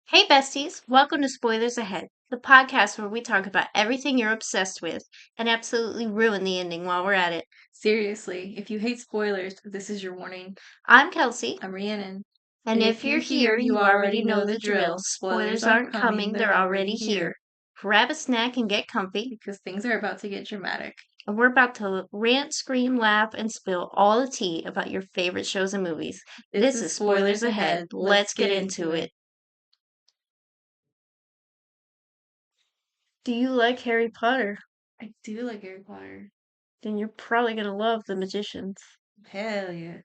Hey, besties, welcome to Spoilers Ahead, the podcast where we talk about everything you're obsessed with and absolutely ruin the ending while we're at it. Seriously, if you hate spoilers, this is your warning. I'm Kelsey, I'm Rhiannon. and if you're here, you already know the drill. Spoilers aren't coming, they're already here. Grab a snack and get comfy, because things are about to get dramatic. and we're about to rant, scream, laugh, and spill all the tea about your favorite shows and movies. This is Spoilers Ahead. Let's get into it. Do you like Harry Potter? I do like Harry Potter. Then you're probably gonna love The Magicians. Hell yeah.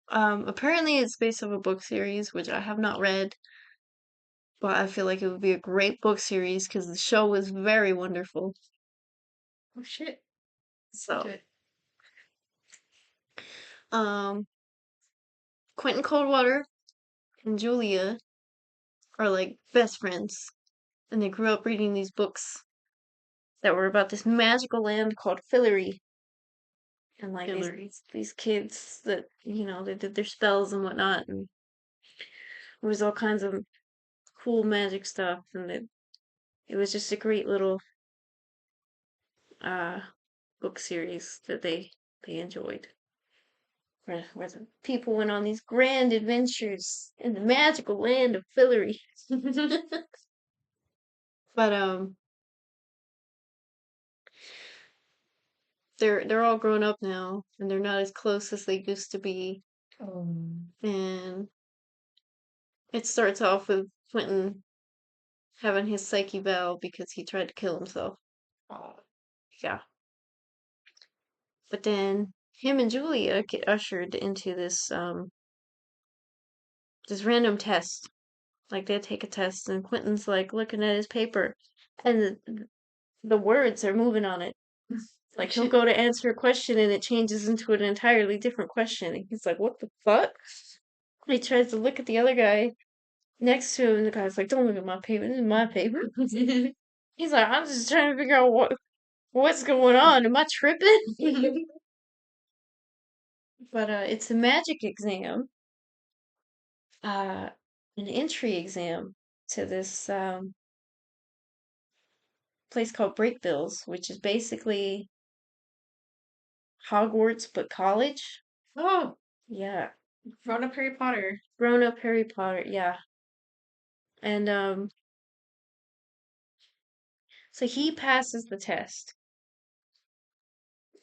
Apparently it's based off a book series, which I have not read, but I feel like it would be a great book series because the show was very wonderful. Oh shit. So, Good. um, Quentin Coldwater and Julia are like best friends, and they grew up reading these books that were about this magical land called Fillory. And like these kids that, they did their spells and whatnot, and it was all kinds of cool magic stuff, and it was just a great little uh book series that they enjoyed. Where the people went on these grand adventures in the magical land of Fillory. But they're all grown up now and they're not as close as they used to be. And it starts off with Quentin having his psyche eval because he tried to kill himself. Yeah. But then him and Julia get ushered into this random test. Like they take a test and Quentin's like looking at his paper and the words are moving on it. Like he'll go to answer a question and it changes into an entirely different question. And he's like, "What the fuck?" He tries to look at the other guy next to him, and the guy's like, "Don't look at my paper. This is my paper." He's like, "I'm just trying to figure out what's going on. Am I tripping?" But it's a magic exam, uh, an entry exam to this place called Breakbills, which is basically Hogwarts but college. Oh, Yeah, grown up Harry Potter. grown up Harry Potter. Yeah, and so he passes the test,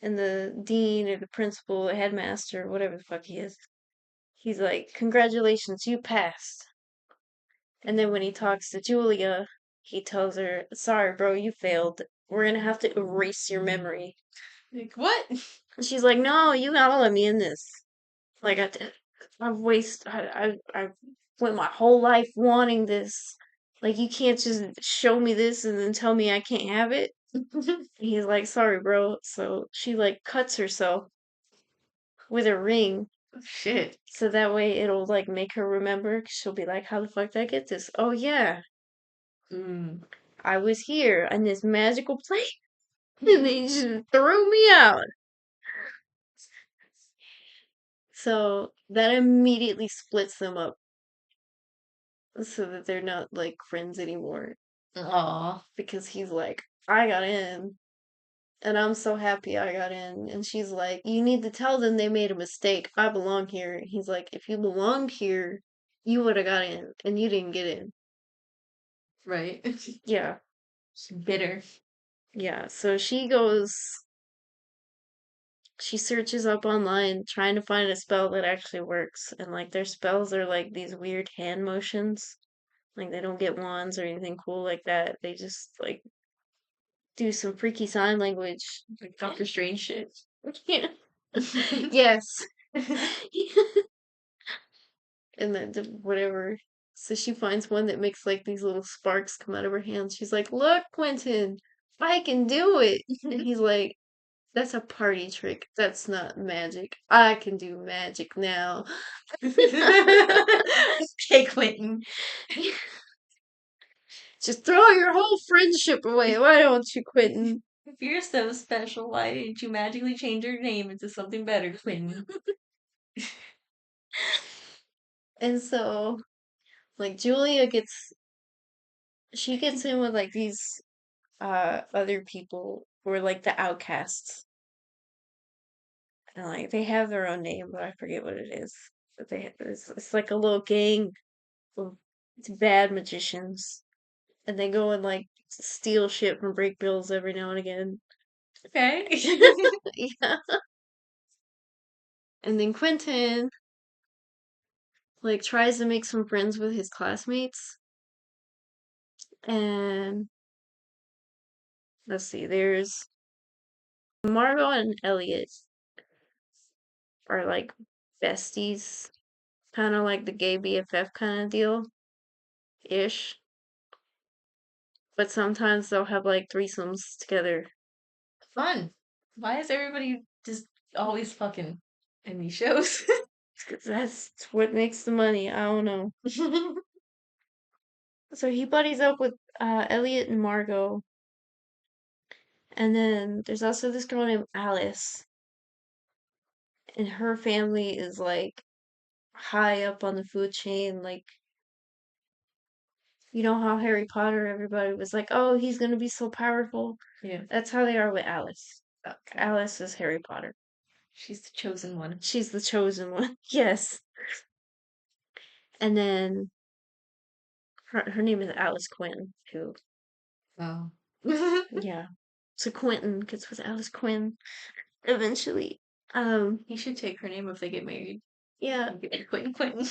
and the dean or the principal, the headmaster, whatever the fuck he is, he's like, "Congratulations, you passed." And then when he talks to Julia, he tells her, "Sorry, bro, you failed. We're gonna have to erase your memory." Like, what? And she's like, "No, you gotta let me in this. Like I went my whole life wanting this. Like you can't just show me this and then tell me I can't have it." He's like, "Sorry, bro." So she like cuts herself with a ring. Oh, shit. So that way it'll like make her remember. 'Cause she'll be like, "How the fuck did I get this? Oh yeah, I was here in this magical place and they just threw me out." So that immediately splits them up so that they're not like friends anymore. Aw. Because he's like, "I got in and I'm so happy I got in." And she's like, "You need to tell them they made a mistake. I belong here." And he's like, "If you belonged here, you would have got in and you didn't get in." Right. Yeah. Bitter. Yeah. So she searches up online trying to find a spell that actually works. And like their spells are like these weird hand motions. Like they don't get wands or anything cool like that. They just like do some freaky sign language. Like Doctor Strange shit. Yeah. Yes. And then whatever. So she finds one that makes like these little sparks come out of her hands. She's like, "Look, Quentin, I can do it." And he's like, "That's a party trick. That's not magic. I can do magic now." Okay, Quentin. Just throw your whole friendship away. Why don't you, Quentin? If you're so special, why didn't you magically change your name into something better, Quentin? And so Like she gets in with like these other people who are like the outcasts. And like they have their own name, but I forget what it is. But it's like a little gang of bad magicians. And they go and like steal shit from break bills every now and again. Okay. Yeah. And then Quentin like tries to make some friends with his classmates. And let's see, there's Margot and Elliot are like besties, kind of like the gay BFF kind of deal ish. But sometimes they'll have like threesomes together. Fun. Why is everybody just always fucking in these shows? Because that's what makes the money. I don't know. So he buddies up with Elliot and Margot. And then there's also this girl named Alice. And her family is like high up on the food chain. Like, you know how Harry Potter, everybody was like, oh, he's going to be so powerful. Yeah. That's how they are with Alice. Okay. Alice is Harry Potter. She's the chosen one. She's the chosen one. Yes. And then her name is Alice Quinn, too. Oh. Yeah. So Quentin gets with Alice Quinn eventually. He should take her name if they get married. Yeah. Quentin Quentin.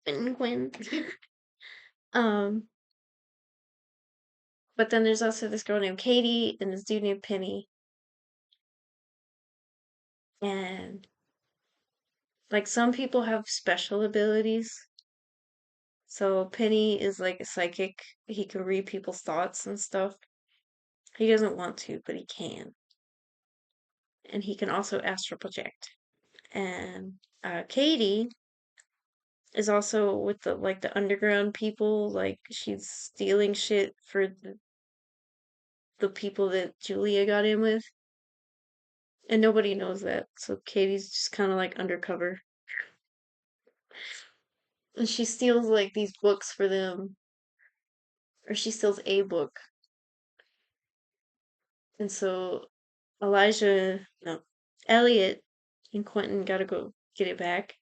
Quentin Quinn. Um, but then there's also this girl named Katie and this dude named Penny. And like some people have special abilities. So Penny is like a psychic. He can read people's thoughts and stuff. He doesn't want to, but he can. And he can also astral project. And Katie is also with the underground people. Like she's stealing shit for the people that Julia got in with. And nobody knows that. So Katie's just kind of like undercover. And she steals like these books for them. Or she steals a book. And so no, Elliot and Quentin gotta go get it back.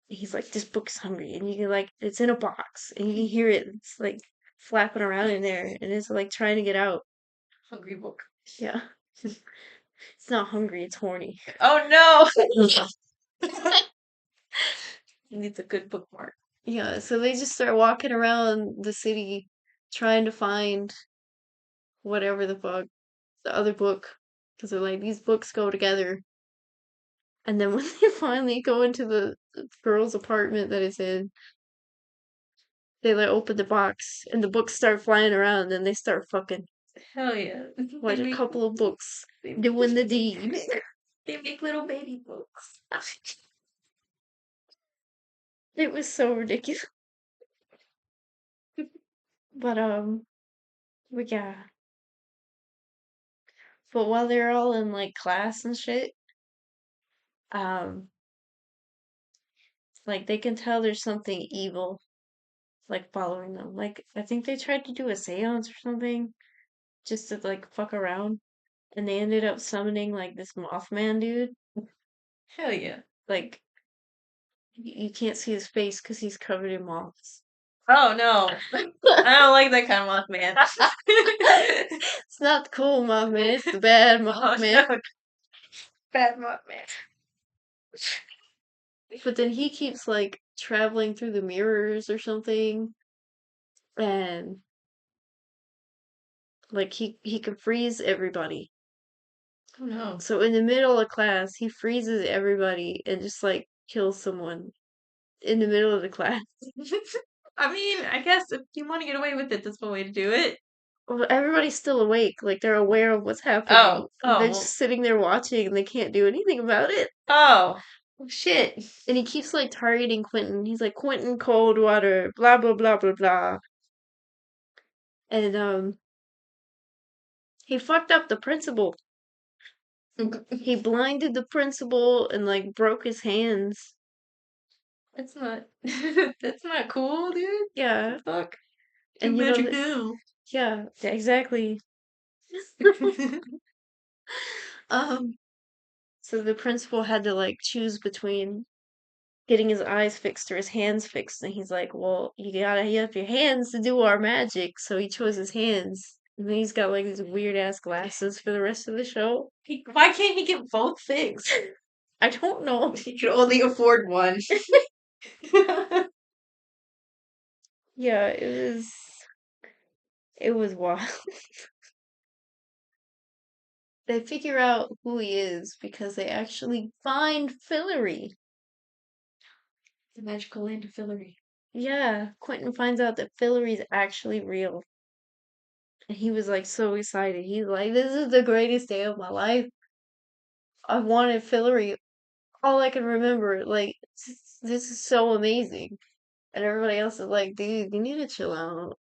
He's like, this book's hungry. And you can like, it's in a box. And you can hear it. It's like flapping around in there. And it's like trying to get out. Hungry book. Yeah. It's not hungry, it's horny. Oh no! Needs a good bookmark. Yeah, so they just start walking around the city trying to find whatever the fuck, the other book. Because they're like, these books go together. And then when they finally go into the girl's apartment that it's in, they like open the box and the books start flying around and they start fucking. Hell yeah. Like a couple of books doing the deed. They make little baby books. It was so ridiculous. But yeah. But while they're all in like class and shit, um, like they can tell there's something evil like following them. Like I think they tried to do a seance or something just to like fuck around. And they ended up summoning like this Mothman dude. Hell yeah. Like you can't see his face because he's covered in moths. Oh no. I don't like that kind of moth man. It's not the cool Mothman, it's the bad Mothman. Oh, no. Bad moth man. But then he keeps like traveling through the mirrors or something, and like he can freeze everybody. Oh no. So in the middle of class, he freezes everybody and just like kills someone in the middle of the class. I mean, I guess if you want to get away with it, that's one way to do it. Well, everybody's still awake, like they're aware of what's happening. Oh, They're well. just sitting there watching and they can't do anything about it. Oh, shit. And he keeps like targeting Quentin. He's like, Quentin Coldwater, blah blah blah blah blah. And he fucked up the principal. He blinded the principal and like broke his hands. That's not that's not cool, dude. Yeah. Fuck. Do And magic now. yeah, exactly. Um, so the principal had to like choose between getting his eyes fixed or his hands fixed, and he's like, "Well, you gotta have your hands to do our magic." So he chose his hands, and then he's got like these weird ass glasses for the rest of the show. Why can't he get both fixed? I don't know. He can only afford one. Yeah, it was wild. They figure out who he is because they actually find Fillory. The magical land of Fillory. Yeah, Quentin finds out that Fillory's actually real. And he was like so excited. He's like, "This is the greatest day of my life. I wanted Fillory all I can remember. Like, this is so amazing." And everybody else is like, "Dude, you need to chill out."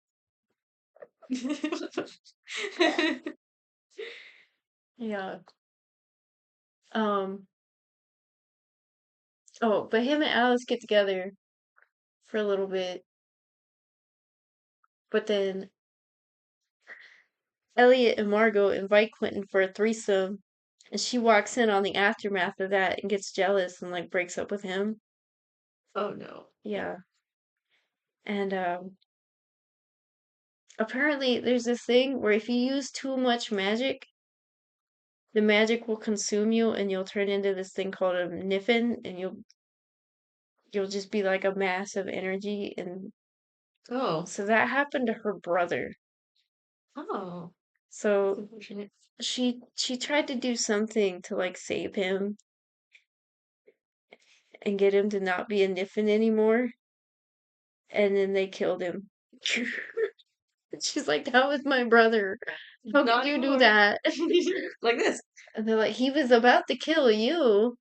Yeah. Um, oh, but him and Alice get together for a little bit, but then Elliot and Margot invite Quentin for a threesome, and she walks in on the aftermath of that and gets jealous and like breaks up with him. Oh no. Yeah. And apparently there's this thing where if you use too much magic, the magic will consume you and you'll turn into this thing called a niffin and you'll just be like a mass of energy. And Oh. so that happened to her brother. Oh. So Unfortunate. she tried to do something to like save him and get him to not be a niffin anymore, and then they killed him. She's like, "That was my brother. How Not could you do anymore. that?" Like this. And they're like, "He was about to kill you."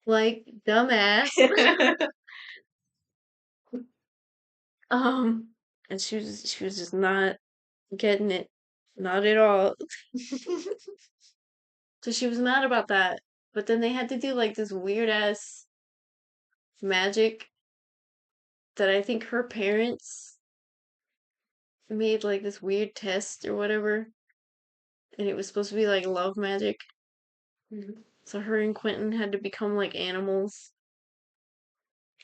Like, dumbass. Um, and she was just not getting it. Not at all. So she was mad about that. But then they had to do like this weird ass magic that I think her parents made like this weird test or whatever. And it was supposed to be like love magic. Mhm. So her and Quentin had to become like animals.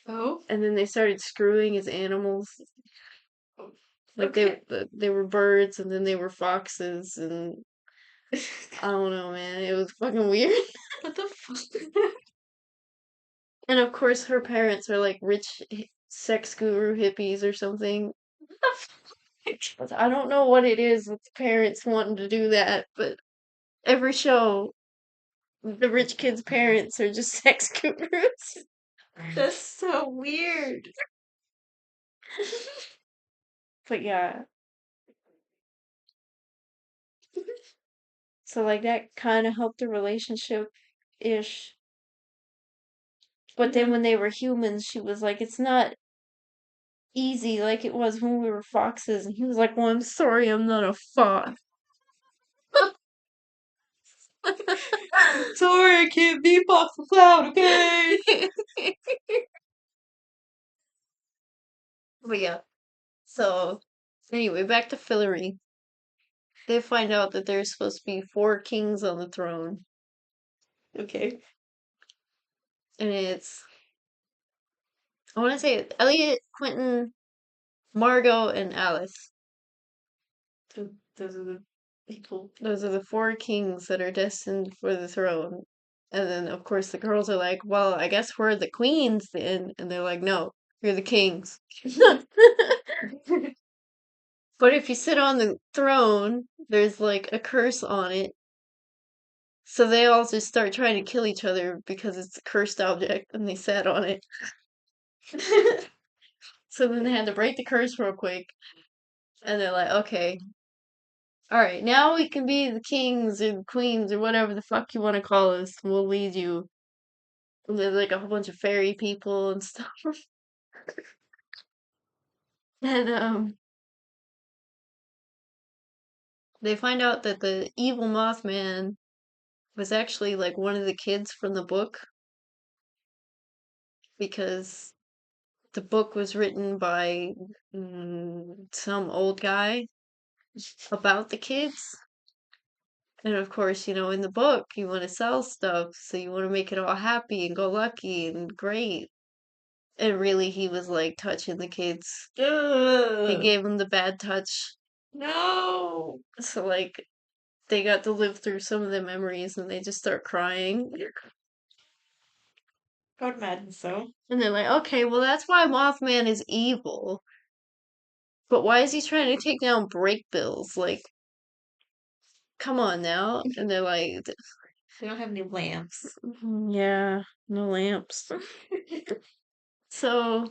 Oh. And then they started screwing as animals. Like Okay. they were birds and then they were foxes and I don't know, man. It was fucking weird. What the fuck? And of course, her parents are like rich sex guru hippies or something. What the fuck? I don't know what it is with the parents wanting to do that, but every show, the rich kids' parents are just sex gurus. That's so weird. But yeah, so like that kind of helped the relationship ish. But then Mhm. when they were humans, she was like, "It's not easy like it was when we were foxes." And he was like, "Well, I'm sorry, I'm not a fox." Sorry, I can't be Fox McCloud, okay? But yeah, so anyway, back to Fillory. They find out that there's supposed to be four kings on the throne, Okay. and I want to say it's Elliot, Quentin, Margot, and Alice. So those are the people. Those are the four kings that are destined for the throne. And then, of course, the girls are like, "Well, I guess we're the queens then." And they're like, "No, you're the kings." But if you sit on the throne, there's like a curse on it. So they all just start trying to kill each other because it's a cursed object and they sat on it. So then they had to break the curse real quick. And they're like, "Okay, alright, now we can be the kings or the queens or whatever the fuck you want to call us. We'll lead you." And there's like a whole bunch of fairy people and stuff. And they find out that the evil Mothman was actually like one of the kids from the book. because the book was written by some old guy about the kids. And of course, in the book, you want to sell stuff, so you want to make it all happy and go lucky and great. And really, he was like touching the kids. He gave them the bad touch. No. So, like, they got to live through some of the memories and they just start crying. God imagine so. And they're like, okay, well, that's why Mothman is evil. But why is he trying to take down break bills? Like, come on now. And they're like, We don't have any lamps. yeah, no lamps. So,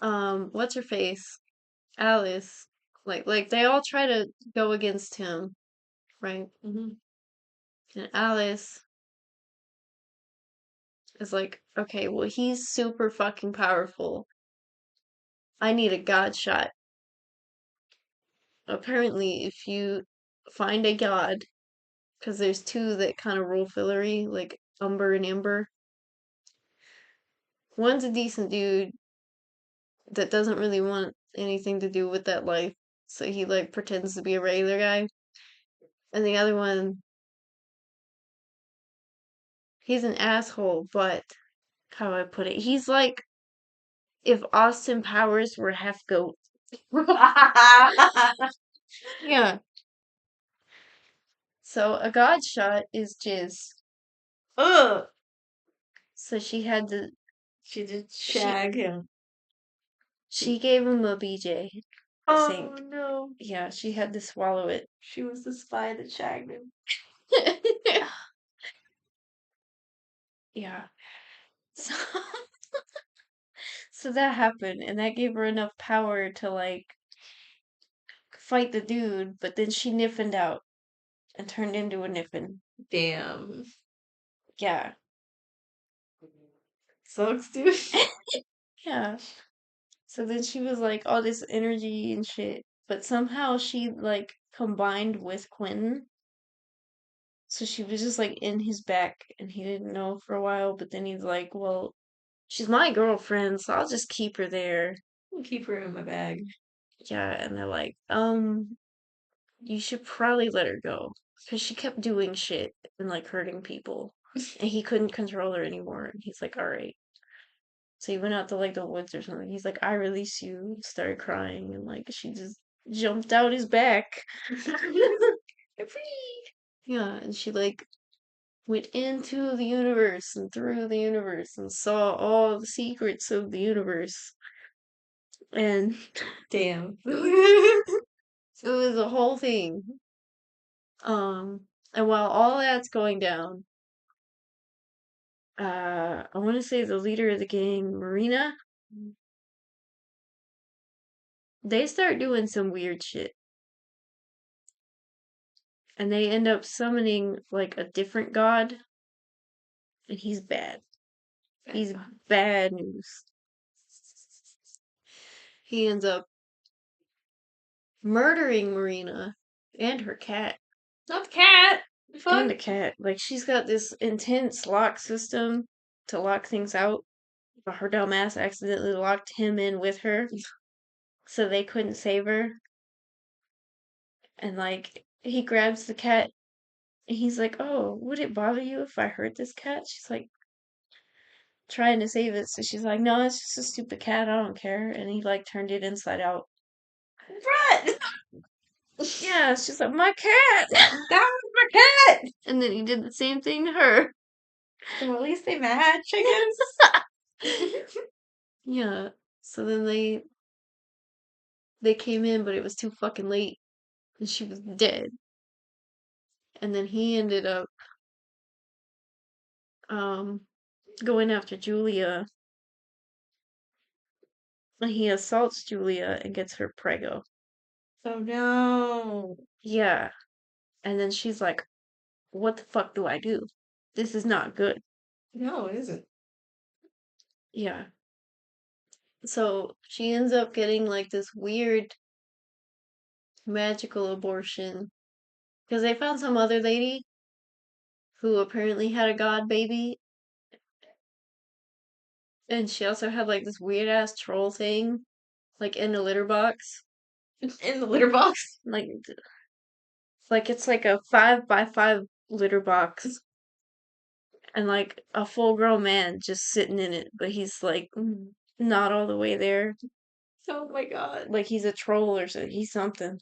what's her face? Alice. Like they all try to go against him, right? Mm-hmm. And Alice is like, okay, well, he's super fucking powerful. I need a god shot. Apparently, if you find a god, because there's two that kind of rule Fillory, like Umber and Ember. One's a decent dude that doesn't really want anything to do with that life, so he like pretends to be a regular guy. And the other one, he's an asshole, but how do I put it? He's like if Austin Powers were half goat. Yeah. So a god shot is jizz. Ugh. So she had to She did she shag him. she gave him a BJ. I Oh think. no. Yeah, she had to swallow it. She was the spy that shagged him. Yeah. So, so that happened, and that gave her enough power to like fight the dude, but then she niffined out and turned into a niffin. Damn. Yeah. Sucks, dude. Yeah. So then she was like all this energy and shit, but somehow she like combined with Quentin. So she was just like in his back and he didn't know for a while, but then he's like, well, she's my girlfriend, so I'll just keep her there. I'll keep her in my bag. Yeah, and they're like, you should probably let her go. Because she kept doing shit and like hurting people. And he couldn't control her anymore. And he's like, alright. So he went out to like the woods or something. He's like, I release you. Started crying and like she just jumped out his back. Yeah, and she like went into the universe and through the universe and saw all the secrets of the universe. And Damn. it was a whole thing. And while all that's going down, I want to say the leader of the gang, Marina, they start doing some weird shit. And they end up summoning like a different god, and he's bad. He's bad news. He ends up murdering Marina and her cat. Not the cat. And the cat. Like, she's got this intense lock system to lock things out. But her dumb ass accidentally locked him in with her, so they couldn't save her. And, like, he grabs the cat, and he's like, oh, would it bother you if I hurt this cat? She's like, trying to save it. So she's like, no, it's just a stupid cat. I don't care. And he, like, turned it inside out. Run! Yeah, she's like, my cat! That was my cat! And then he did the same thing to her. So at least they match, I guess. Yeah. So then they came in, but it was too fucking late. And she was dead. And then he ended up um going after Julia. And he assaults Julia and gets her preggo. Oh no. Yeah. And then she's like, what the fuck do I do? This is not good. No, it isn't. Yeah. So she ends up getting like this weird magical abortion because they found some other lady who apparently had a god baby, and she also had like this weird ass troll thing, like in a litter box. In the litter box. Like it's like a 5x5 litter box, and like a full grown man just sitting in it, but he's like not all the way there. Oh my god. Like he's a troll or something. He's something.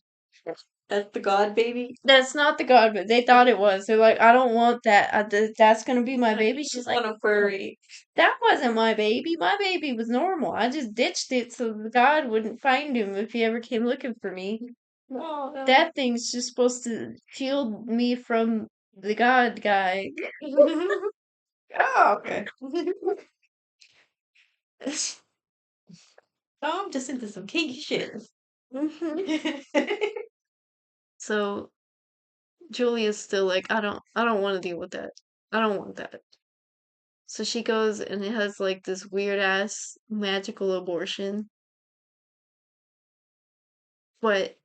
That's the god baby. That's not the god, but they thought it was. They're like, I don't want that. That's gonna be my baby. She's like, a furry. that wasn't my baby. My baby was normal. I just ditched it so the god wouldn't find him if he ever came looking for me. Oh, no. That thing's just supposed to shield me from the god guy. Oh, okay. Oh, I'm just into some kinky shit. So Julia's still like, I don't want to deal with that. I don't want that. So she goes and it has like this weird ass magical abortion, but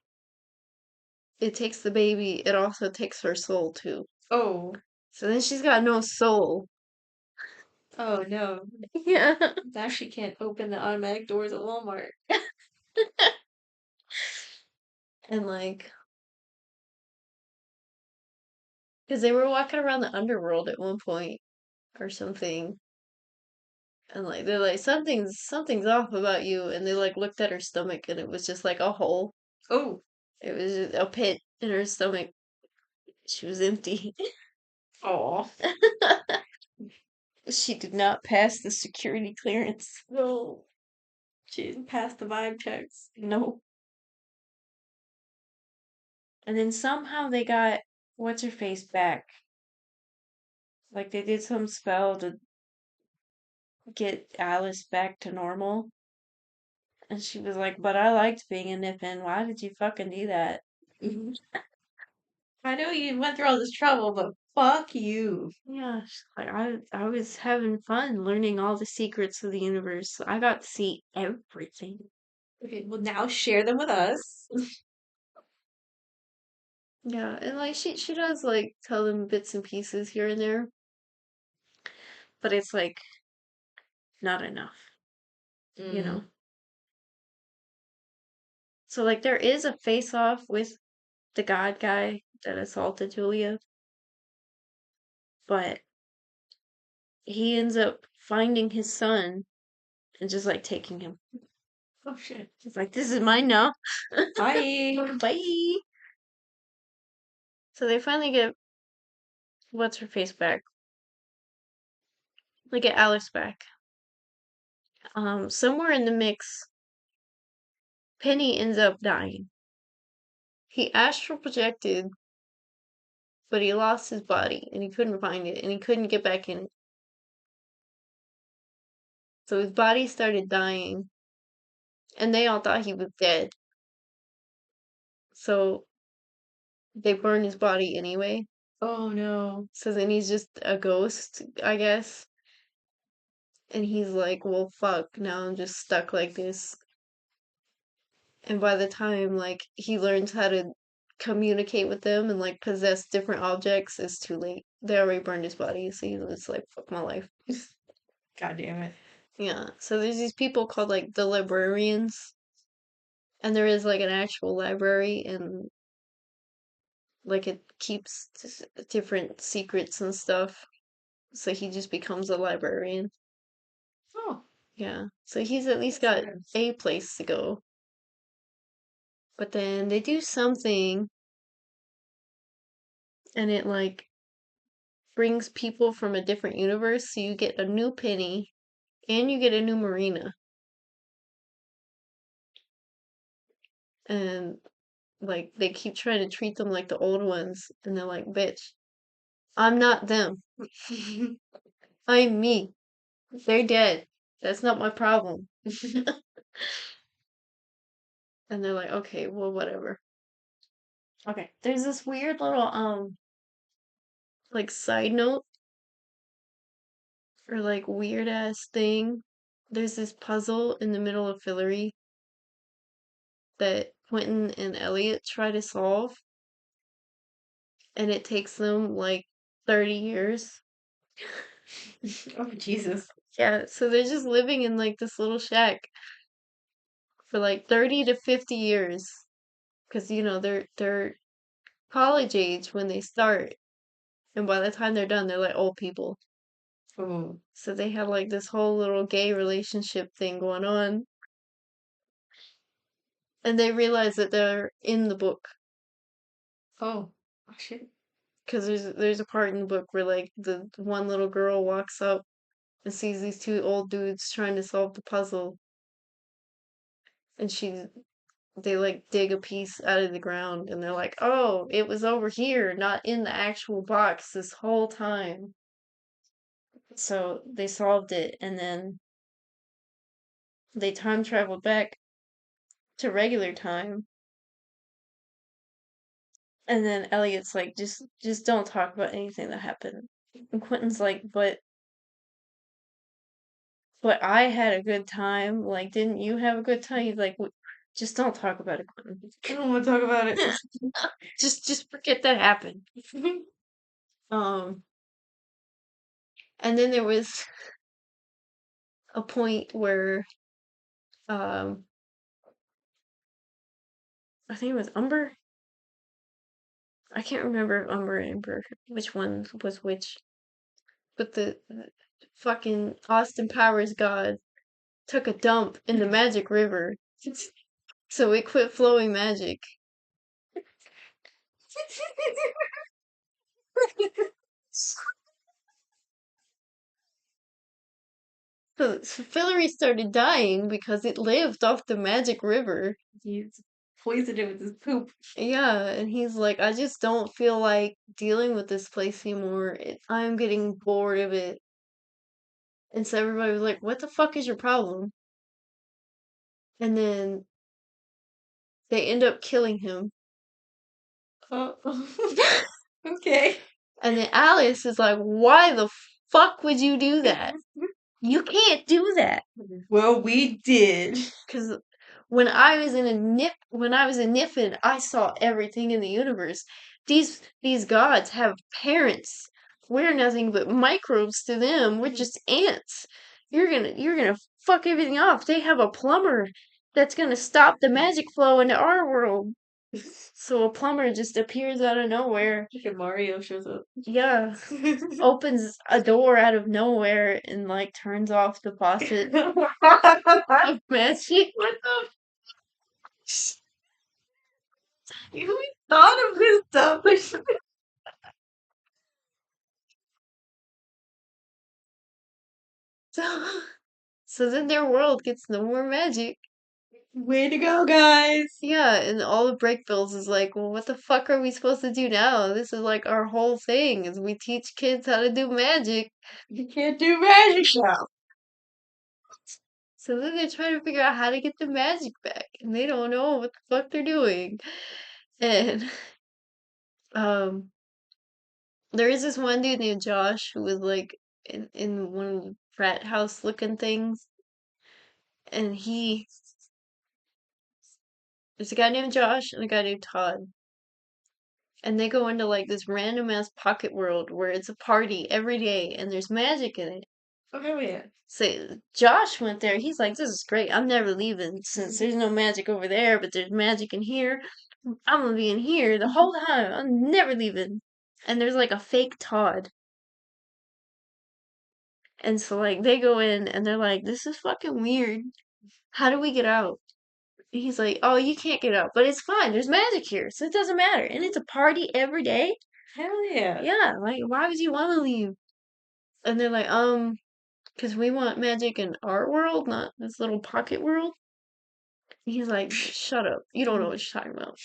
it takes the baby, it also takes her soul too. Oh. So then she's got no soul. Oh no. Yeah. Now she can't open the automatic doors at Walmart. And like, because they were walking around the underworld at one point or something. And like they're like something's off about you, and they like looked at her stomach and it was just like a hole. Oh. It was just a pit in her stomach. She was empty. Oh. She did not pass the security clearance. No. She didn't pass the vibe checks. No. And then somehow they got what's her face back. Like they did some spell to get Alice back to normal. And she was like, but I liked being a Niffin. Why did you fucking do that? I know you went through all this trouble, but fuck you. Yeah, like I was having fun learning all the secrets of the universe. I got to see everything. Okay, well now share them with us. Yeah, and like she does like tell them bits and pieces here and there, but it's like not enough, you know. So like there is a face off with the god guy that assaulted Julia, but he ends up finding his son and just like taking him. Oh shit. He's like, this is mine now. Bye. Bye. So they finally get what's her face back. They get Alice back. Somewhere in the mix, Penny ends up dying. He astral projected, but he lost his body and he couldn't find it and he couldn't get back in it. So his body started dying and they all thought he was dead. So they burned his body anyway. Oh no. So then he's just a ghost, I guess. And he's like, well, fuck, now I'm just stuck like this. And by the time, like, he learns how to communicate with them and, like, possess different objects, it's too late. They already burned his body, so he's just like, fuck my life. God damn it. Yeah, so there's these people called, like, the librarians. And there is, like, an actual library, and, like, it keeps different secrets and stuff. So he just becomes a librarian. Oh. Yeah, so he's at least got a place to go. But then they do something, and it, like, brings people from a different universe, so you get a new Penny, and you get a new Marina. And, like, they keep trying to treat them like the old ones, and they're like, bitch, I'm not them. I'm me. They're dead. That's not my problem. And they're like, okay, well, whatever. Okay, there's this weird little, like, side note, or, like, weird ass thing. There's this puzzle in the middle of Fillory that Quentin and Elliot try to solve, and it takes them like 30 years. Oh, Jesus. Yeah, so they're just living in like this little shack for like 30 to 50 years. Because, they're college age when they start. And by the time they're done, they're like old people. Oh. So they have like this whole little gay relationship thing going on. And they realize that they're in the book. Oh. Oh, shit. Because there's a part in the book where like the one little girl walks up and sees these two old dudes trying to solve the puzzle. And they like dig a piece out of the ground and they're like, oh, it was over here, not in the actual box this whole time. So they solved it and then they time traveled back to regular time. And then Elliot's like, just don't talk about anything that happened. And Quentin's like, but I had a good time. Like, didn't you have a good time? He's like, just don't talk about it, Quentin. I don't want to talk about it. Just forget that happened. Um, and then there was a point where, um, I think it was Umber. I can't remember if Umber and Amber, which one was which. But the fucking Austin Powers god took a dump in the magic river. So it quit flowing magic. So Fillory started dying because it lived off the magic river. He's poisoned it with his poop. Yeah, and he's like, I just don't feel like dealing with this place anymore. I'm getting bored of it. And so everybody was like, what the fuck is your problem? And then they end up killing him. Oh. Okay. And then Alice is like, why the fuck would you do that? You can't do that. Well, we did. Because when I was when I was a Niffin, I saw everything in the universe. These gods have parents. We're nothing but microbes to them. We're just ants. You're gonna fuck everything off. They have a plumber that's gonna stop the magic flow into our world. So a plumber just appears out of nowhere. Like Mario shows up. Yeah. Opens a door out of nowhere and like turns off the faucet of magic. What the? Who thought of this stuff? So, so then their world gets no more magic. Way to go, guys! Yeah, and all the break bills is like, well, what the fuck are we supposed to do now? This is like our whole thing is we teach kids how to do magic. You can't do magic now. So then they're trying to figure out how to get the magic back, and they don't know what the fuck they're doing. And um, there is this one dude named Josh who was like in one of the frat house looking things, and there's a guy named Josh and a guy named Todd. And they go into like this random ass pocket world where it's a party every day and there's magic in it. Okay, yeah. So Josh went there. He's like, this is great. I'm never leaving since there's no magic over there, but there's magic in here. I'm gonna be in here the whole time. I'm never leaving. And there's like a fake Todd. And so like they go in and they're like, this is fucking weird. How do we get out? And he's like, oh, you can't get out, but it's fine. There's magic here, so it doesn't matter. And it's a party every day. Hell yeah. Yeah, like why would you want to leave? And they're like, because we want magic in our world, not this little pocket world. And he's like, shut up. You don't know what you're talking about.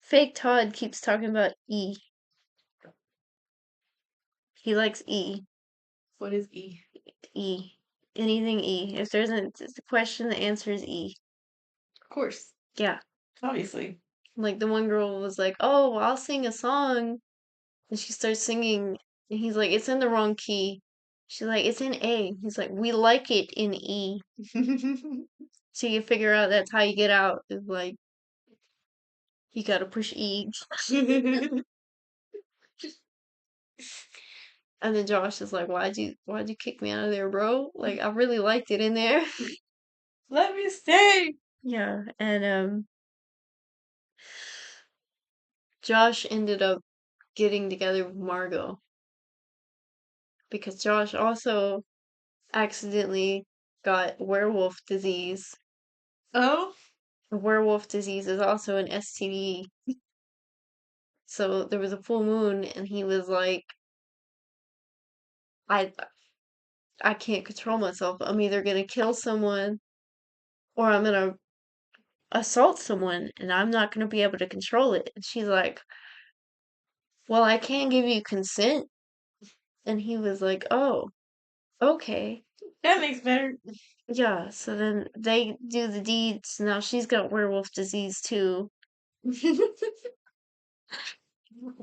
Fake Todd keeps talking about E. He likes E. What is E? E. Anything E. If there's a question, the answer is E. Of course. Yeah. Obviously. Like the one girl was like, oh, I'll sing a song. And she starts singing. And he's like, it's in the wrong key. She's like, it's in A. He's like, we like it in E. So you figure out that's how you get out. Is like You gotta push E. And then Josh is like, why'd you kick me out of there, bro? Like, I really liked it in there. Let me stay. Yeah, and Josh ended up getting together with Margot because Josh also accidentally got werewolf disease. Oh, Werewolf disease is also an STD. So there was a full moon and he was like, I I can't control myself. I'm either gonna kill someone or I'm gonna assault someone and I'm not gonna be able to control it. And she's like, well, I can't give you consent. And he was like, oh, okay. that makes better. Yeah, so then they do the deeds. Now she's got werewolf disease too.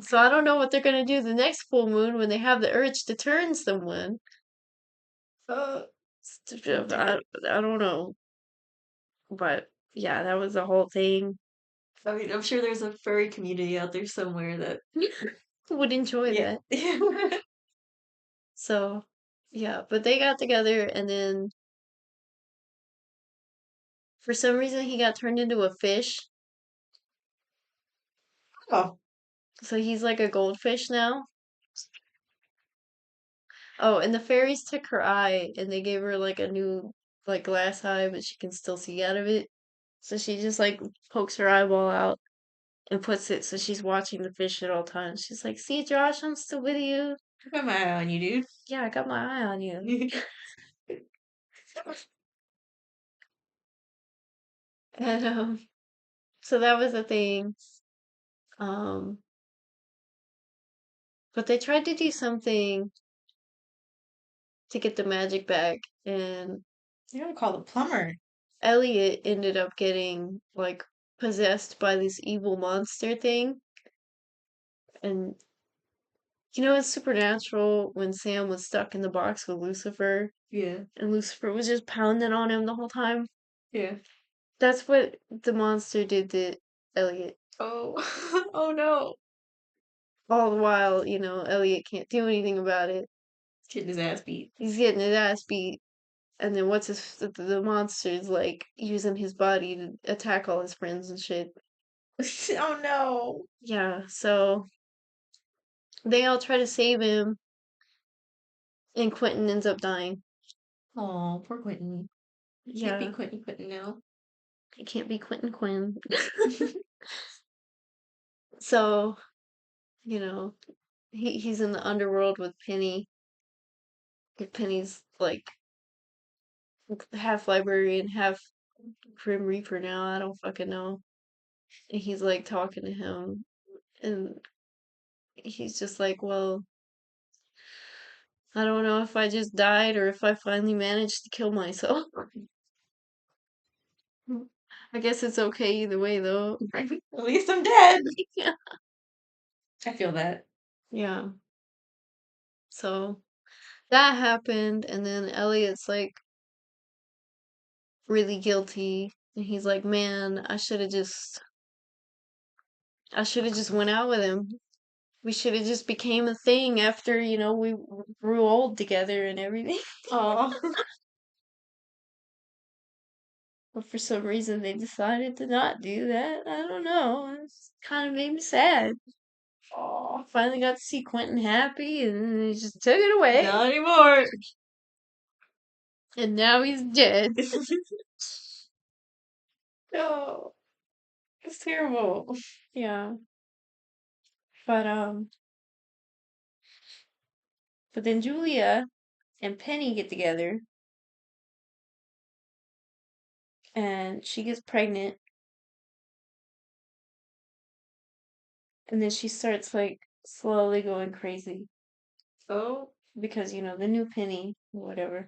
So I don't know what they're gonna do the next full moon when they have the urge to turn someone. Uh, I don't know. But yeah, that was the whole thing. I mean, I'm sure there's a furry community out there somewhere that, Would enjoy yeah. that. So yeah, but they got together and then for some reason he got turned into a fish. Oh, So he's like a goldfish now. Oh, and the fairies took her eye and they gave her like a new like glass eye, but she can still see out of it. So she just like pokes her eyeball out and puts it so she's watching the fish at all times. She's like, "See, Josh, I'm still with you. I got my eye on you, Yeah, I got my eye on you." dude. And so that was a thing. Um, but they tried to do something to get the magic back, and You gotta call the plumber. Elliot ended up getting like possessed by this evil monster thing. And you know, it's supernatural when Sam was stuck in the box with Lucifer Yeah, and Lucifer was just pounding on him the whole time. yeah. That's what the monster did to Elliot. Oh, oh no. All the while, Elliot can't do anything about it. Getting his ass beat. He's getting his ass beat. And then the monster's like using his body to attack all his friends and shit. Oh no. Yeah, so they all try to save him, and Quentin ends up dying. Oh, poor Quentin. He can't be Yeah, Quentin Quentin now. he can't be Quentin Quinn. So, you know, he's in the underworld with Penny. Penny's like half librarian, half Grim Reaper now. I don't fucking know. And he's like talking to him, and he's just like, well, I don't know if I just died or if I finally managed to kill myself. I guess it's okay either way, though. At least I'm dead. Yeah. I feel that. Yeah. So that happened, and then Elliot's like really guilty, and he's like, "Man, I should have just went out with him. We should have just became a thing after, we grew old together and everything." Oh, But for some reason, they decided to not do that. I don't know. It's kind of made me sad. Oh, finally got to see Quentin happy, and they just took it away, not anymore. and now he's dead. No, it's terrible. Yeah, but but then Julia and Penny get together, and she gets pregnant, and then she starts like slowly going crazy Oh, because the new Penny, whatever,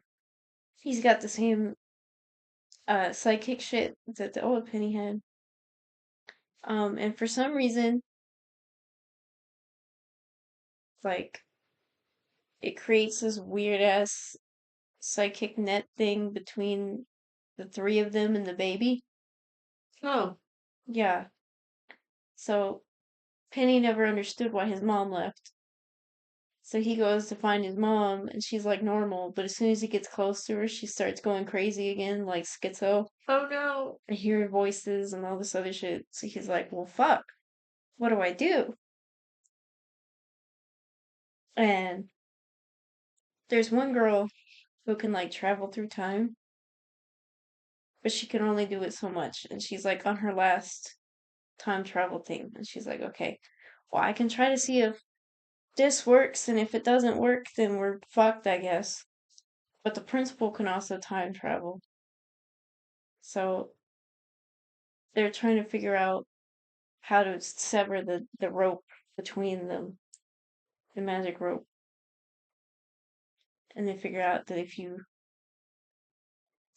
he's got the same psychic shit that the old Penny had. And for some reason, like it creates this weird ass psychic net thing between the three of them and the baby. oh, Yeah. So Penny never understood why his mom left. So he goes to find his mom, and she's like normal, but as soon as he gets close to her, she starts going crazy again, like schizo. Oh no. I hear voices and all this other shit. So he's like, well, fuck. What do I do? And there's one girl who can like travel through time, but she can only do it so much. And she's like on her last time travel thing. And she's like, okay, well, I can try to see if this works, and if it doesn't work, then we're fucked, I guess. But the principal can also time travel. So they're trying to figure out how to sever the rope between them, the magic rope. And they figure out that if you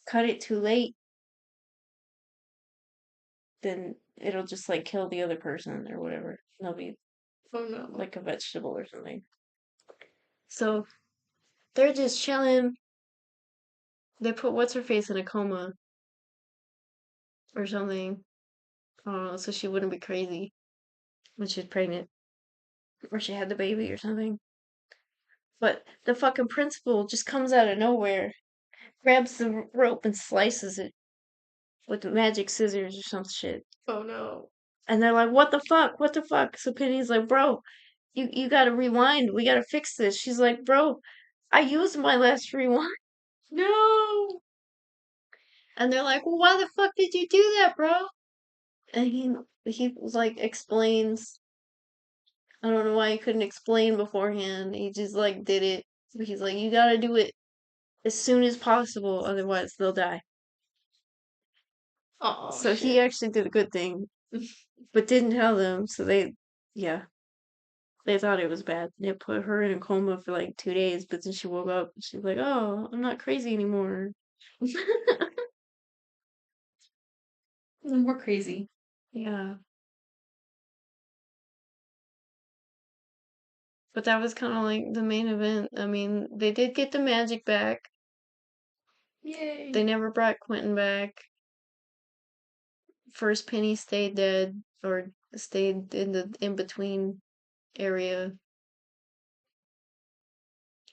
cut it too late, then it'll just like kill the other person or whatever. They'll be Oh no. like a vegetable or something. So they're just chilling. They put what's her face in a coma or something. I don't know, so she wouldn't be crazy when she's pregnant or she had the baby or something. But the fucking principal just comes out of nowhere, grabs the rope and slices it with the magic scissors or some shit. Oh no. And they're like, what the fuck? What the fuck? So Penny's like, bro, you gotta rewind. We gotta fix this. She's like, bro, I used my last rewind. No. And they're like, well, why the fuck did you do that, bro? And he like explains. I don't know why he couldn't explain beforehand. He just like did it. So he's like, you gotta do it as soon as possible, otherwise they'll die. Oh So shit. he actually did a good thing, but didn't tell them. So yeah, they thought it was bad. They put her in a coma for like 2 days, but then she woke up and she's like, oh, I'm not crazy anymore. More crazy. Yeah. But that was kind of like the main event. I mean, they did get the magic back. Yay. They never brought Quentin back. First Penny stayed dead or stayed in the in between area.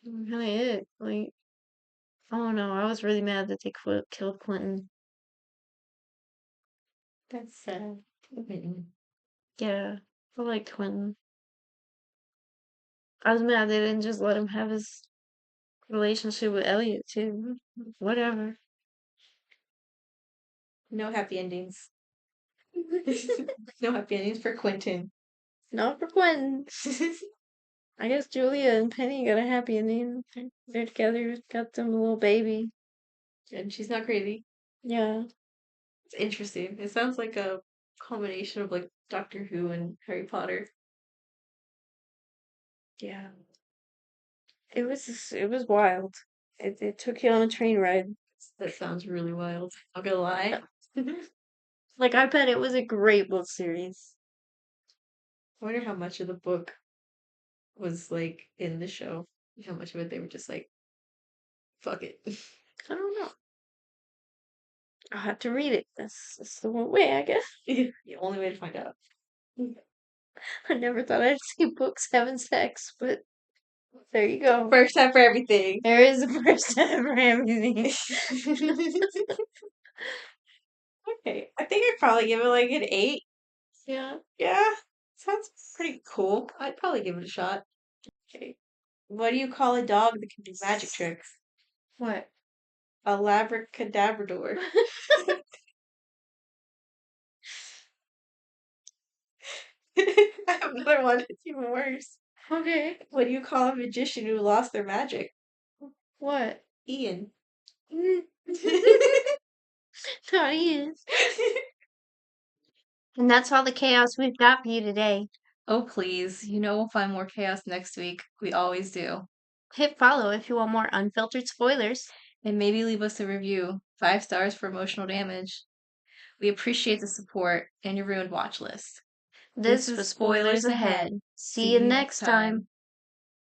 Kind of it. Like, I don't know. I was really mad that they killed Quentin. That's sad. Yeah, I like Quentin. I was mad they didn't just let him have his relationship with Elliot too. Whatever. No happy endings. No happy endings for Quentin. Not for Quentin. I guess Julia and Penny got a happy ending. They're together, got them a little baby. And she's not crazy. Yeah. It's interesting. It sounds like a combination of like Doctor Who and Harry Potter. Yeah. It was wild. It took you on a train ride. That sounds really wild. Not gonna lie. I Like I bet it was a great book series. wonder how much of the book was like in the show. How much of it they were just like, fuck it. I don't know. I'll have to read it. That's the one way, I guess. The only way to find out. I never thought I'd see books having sex, but there you go. First time for everything. There is a first time for everything. Okay. I think I'd probably give it like an 8. Yeah. Yeah. Sounds pretty cool. I'd probably give it a shot. Okay. What do you call a dog that can do magic tricks? What? A labracadabrador. I have another one. It's even worse. Okay. What do you call a magician who lost their magic? What? Ian. Not Ian. And that's all the chaos we've got for you today. Oh, please. You know we'll find more chaos next week. We always do. Hit follow if you want more unfiltered spoilers. And maybe leave us a review. 5 stars for emotional damage. We appreciate the support and your ruined watch list. This was Spoilers Ahead. See you next time.